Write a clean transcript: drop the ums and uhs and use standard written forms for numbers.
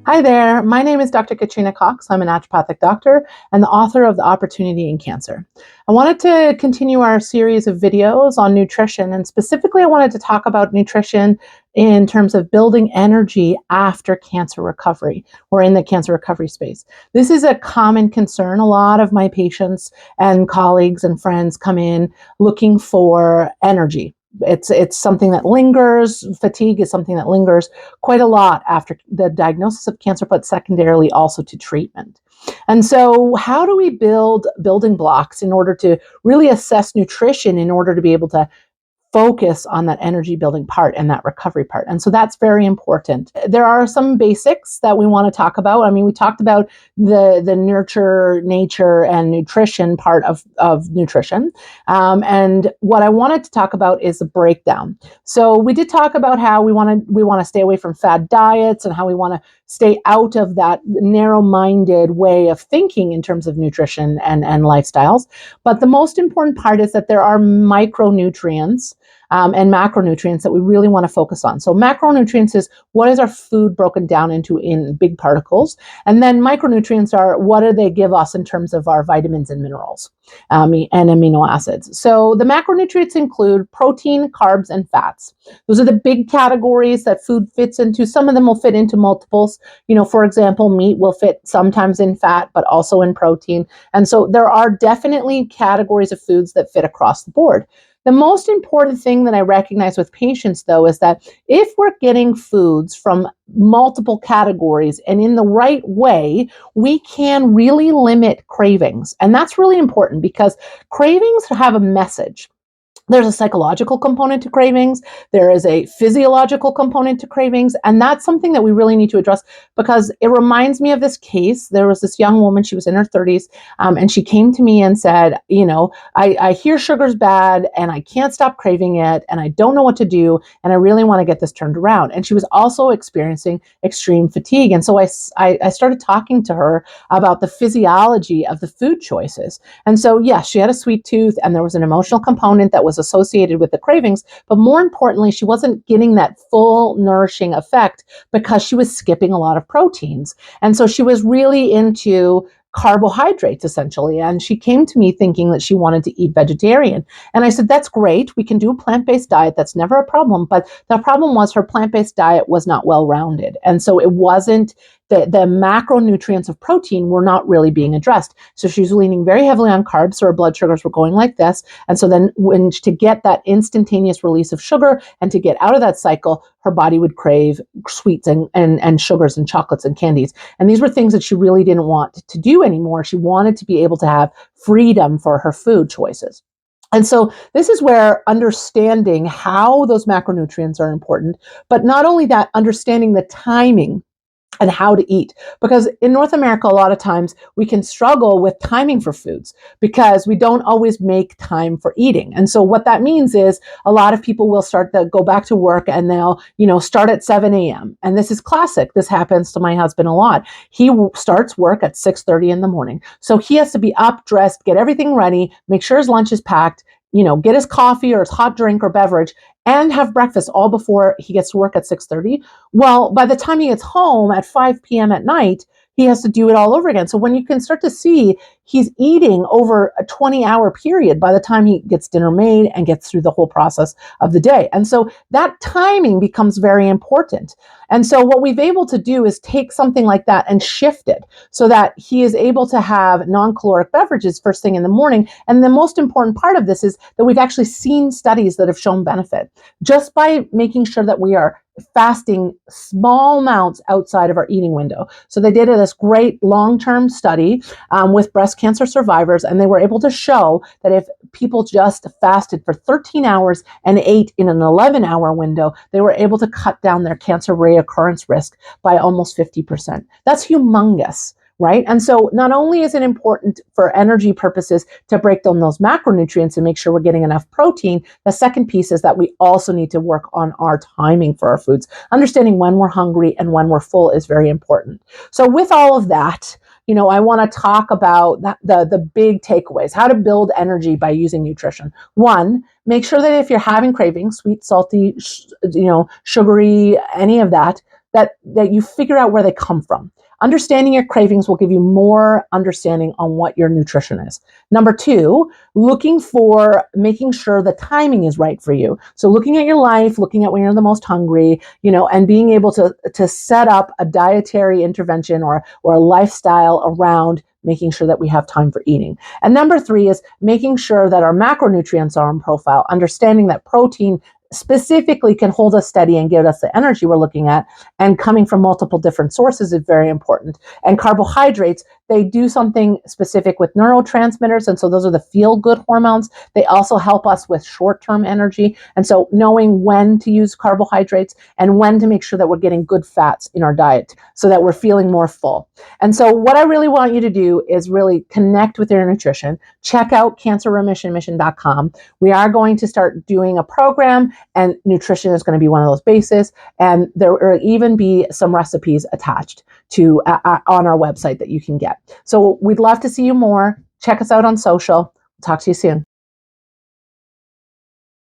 Hi there. My name is Dr. Katrina Cox. I'm a naturopathic doctor and the author of The Opportunity in Cancer. I wanted to continue our series of videos on nutrition, and specifically, I wanted to talk about nutrition in terms of building energy after cancer recovery or in the cancer recovery space. This is a common concern. A lot of my patients and colleagues and friends come in looking for energy. It's something that lingers. Fatigue is something that lingers quite a lot after the diagnosis of cancer, but secondarily also to treatment. And so, how do we build building blocks in order to really assess nutrition in order to be able to focus on that energy building part and that recovery part? And so that's very important. There are some basics that we want to talk about. I mean, we talked about the nurture, nature, and nutrition part of nutrition. And what I wanted to talk about is the breakdown. So we did talk about how we want to stay away from fad diets and how we want to stay out of that narrow-minded way of thinking in terms of nutrition and lifestyles. But the most important part is that there are micronutrients and macronutrients that we really want to focus on. So macronutrients is what is our food broken down into in big particles, and then micronutrients are what do they give us in terms of our vitamins and minerals and amino acids. So the macronutrients include protein, carbs, and fats. Those are the big categories that food fits into. Some of them will fit into multiples. For example, meat will fit sometimes in fat, but also in protein. And so there are definitely categories of foods that fit across the board. The most important thing that I recognize with patients, though, is that if we're getting foods from multiple categories and in the right way, we can really limit cravings. And that's really important because cravings have a message. There's a psychological component to cravings. There is a physiological component to cravings. And that's something that we really need to address because it reminds me of this case. There was this young woman, she was in her 30s, and she came to me and said, I hear sugar's bad and I can't stop craving it and I don't know what to do and I really want to get this turned around. And she was also experiencing extreme fatigue. And so I started talking to her about the physiology of the food choices. And so, yes, she had a sweet tooth and there was an emotional component that was associated with the cravings, but more importantly, she wasn't getting that full nourishing effect because she was skipping a lot of proteins. And so she was really into carbohydrates essentially. And she came to me thinking that she wanted to eat vegetarian. And I said, that's great. We can do a plant-based diet. That's never a problem. But the problem was her plant-based diet was not well-rounded. And so it wasn't the macronutrients of protein were not really being addressed. So she was leaning very heavily on carbs, so her blood sugars were going like this. And so then to get that instantaneous release of sugar and to get out of that cycle, her body would crave sweets and sugars and chocolates and candies. And these were things that she really didn't want to do anymore. She wanted to be able to have freedom for her food choices. And so this is where understanding how those macronutrients are important, but not only that, understanding the timing and how to eat. Because in North America, a lot of times we can struggle with timing for foods because we don't always make time for eating. And so what that means is a lot of people will start to go back to work and they'll, start at 7 a.m. And this is classic. This happens to my husband a lot. He starts work at 6:30 in the morning. So he has to be up, dressed, get everything ready, make sure his lunch is packed, get his coffee or his hot drink or beverage and have breakfast all before he gets to work at 6:30. Well, by the time he gets home at 5 p.m. at night, he has to do it all over again. So when you can start to see he's eating over a 20-hour period by the time he gets dinner made and gets through the whole process of the day. And so that timing becomes very important. And so what we've able to do is take something like that and shift it so that he is able to have non-caloric beverages first thing in the morning. And the most important part of this is that we've actually seen studies that have shown benefit just by making sure that we are fasting small amounts outside of our eating window. So they did this great long-term study with breast cancer survivors, and they were able to show that if people just fasted for 13 hours and ate in an 11-hour window, they were able to cut down their cancer reoccurrence risk by almost 50%. That's humongous. Right? And so not only is it important for energy purposes to break down those macronutrients and make sure we're getting enough protein, the second piece is that we also need to work on our timing for our foods. Understanding when we're hungry and when we're full is very important. So with all of that, I want to talk about the big takeaways, how to build energy by using nutrition. One, make sure that if you're having cravings, sweet, salty, sugary, any of that, that you figure out where they come from. Understanding your cravings will give you more understanding on what your nutrition is. Number two, making sure the timing is right for you. So looking at your life, looking at when you're the most hungry, and being able to set up a dietary intervention or a lifestyle around making sure that we have time for eating. And number three is making sure that our macronutrients are in profile, understanding that protein specifically can hold us steady and give us the energy we're looking at, and coming from multiple different sources is very important. And carbohydrates, they do something specific with neurotransmitters, and so those are the feel-good hormones. They also help us with short-term energy, and so knowing when to use carbohydrates and when to make sure that we're getting good fats in our diet so that we're feeling more full. And so what I really want you to do is really connect with your nutrition. Check out cancerremissionmission.com. We are going to start doing a program, and nutrition is going to be one of those bases. And there will even be some recipes attached to on our website that you can get. So we'd love to see you more. Check us out on social. Talk to you soon.